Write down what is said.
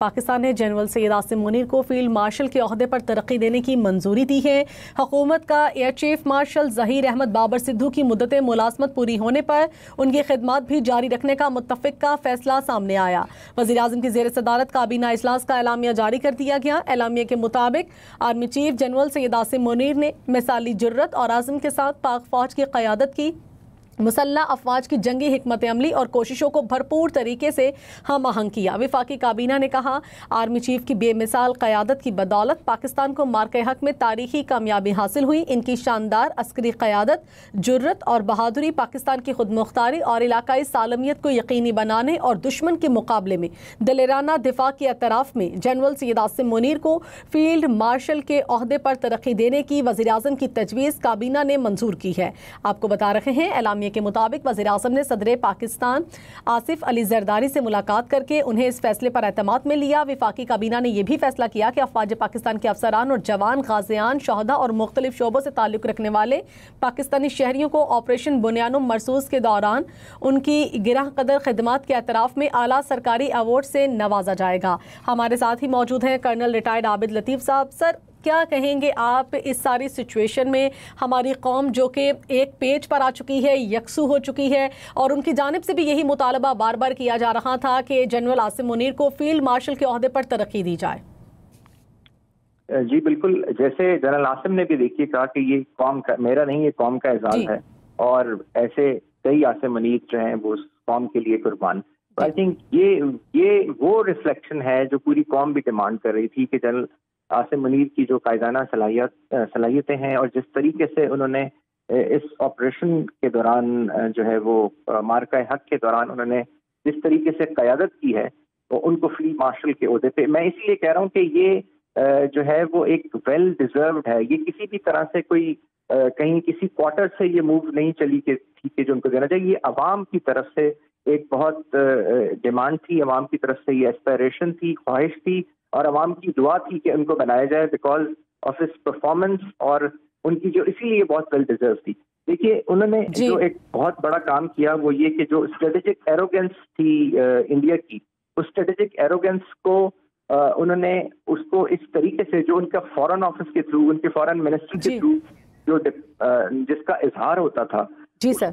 پاکستان نے جنرل سید عاصم منیر کو field marshal K عہدے پر ترقی دینے کی منظوری دی ہے۔ حکومت کا air chief marshal Zaheer Ahmed Babar Sidhu کی مدت ملازمت پوری ہونے پر ان کی خدمات بھی جاری رکھنے کا متفق کا فیصلہ سامنے آیا۔ وزیراعظم کی زیر صدارت کابینہ اجلاس کا اعلامیہ جاری کر دیا گیا۔ اعلامیہ کے مطابق army chief general Syed Asim Munir نے مثالی جرت اور عزم کے ساتھ پاک فوج کی قیادت کی، مسلح افواج کی جنگی حکمت عملی اور کوششوں کو بھرپور طریقے سے ہم آہنگ کیا۔ وفاقی کابینہ نے کہا، آرمی چیف کی بے مثال قیادت کی بدولت پاکستان کو مارکہ حق میں تاریخی کامیابی حاصل ہوئی۔ ان کی شاندار عسکری قیادت، جرت اور بہادری پاکستان کی خود مختاری اور علاقائی سالمیت کو یقینی بنانے اور دشمن کے مقابلے میں دلیرانہ دفاع کے اعتراف میں جنرل سید عاصم منیر کو فیلڈ مارشل کے عہدے پر ترقی دینے کی وزیراعظم کی تجویز کابینہ نے منظور کی ہے۔ آپ کو بتا رہے ہیں، اعلامیہ کے مطابق وزیراعظم نے صدر پاکستان آصف علی زرداری سے ملاقات کر کے انہیں اس فیصلے پر اعتماد میں لیا۔ وفاقی کابینہ نے یہ بھی فیصلہ کیا کہ افواج پاکستان کے افسران اور جوان، غازیان، شہداء اور مختلف شعبوں سے تعلق رکھنے والے پاکستانی شہریوں کو آپریشن بنیان مرصوص کے دوران ان کی گراں قدر خدمات کے اعتراف میں اعلیٰ سرکاری ایوارڈ سے نوازا جائے گا۔ ہمارے ساتھ ہی موجود ہیں کرنل ریٹائرڈ عابد لطیف صاحب۔ سر، کیا کہیں گے آپ اس ساری سچویشن میں؟ ہماری قوم جو کہ ایک پیج پر آ چکی ہے، یکسو ہو چکی ہے، اور ان کی جانب سے بھی یہی مطالبہ بار بار کیا جا رہا تھا کہ جنرل عاصم منیر کو فیلڈ مارشل کے عہدے پر ترقی دی جائے۔ جی بالکل، جیسے جنرل عاصم نے بھی دیکھیے کہا کہ یہ قوم کا، میرا نہیں، یہ قوم کا اعزاز ہے، اور ایسے کئی عاصم منیر جو ہیں وہ اس قوم کے لیے قربان۔ آئی تھنک یہ وہ ریفلیکشن ہے جو پوری قوم بھی ڈیمانڈ کر رہی تھی کہ جنرل عاصم منیر کی جو قائدانہ صلاحیتیں ہیں اور جس طریقے سے انہوں نے اس آپریشن کے دوران جو ہے وہ مارکہ حق کے دوران انہوں نے جس طریقے سے قیادت کی ہے، وہ ان کو فیلڈ مارشل کے عہدے پہ، میں اس لیے کہہ رہا ہوں کہ یہ جو ہے وہ ایک ویل ڈیزروڈ ہے۔ یہ کسی بھی طرح سے کوئی کہیں کسی کوارٹر سے یہ موو نہیں چلی کہ ٹھیک ہے جو ان کو دینا چاہیے۔ یہ عوام کی طرف سے ایک بہت ڈیمانڈ تھی، عوام کی طرف سے یہ ایسپائریشن تھی، خواہش تھی، اور عوام کی دعا تھی کہ ان کو بنایا جائے بیکاز آف ہز پرفارمنس، اور ان کی جو اسی لیے بہت ویل ڈیزرو تھی۔ دیکھیے انہوں نے جو ایک بہت بڑا کام کیا وہ یہ کہ جو اسٹریٹجک ایروگنس تھی انڈیا کی، اس اسٹریٹجک ایروگنس کو انہوں نے اس کو اس طریقے سے جو ان کا فورن آفس کے تھرو، ان کے فورن منسٹر کے تھرو جو جس کا اظہار ہوتا تھا، جی سر،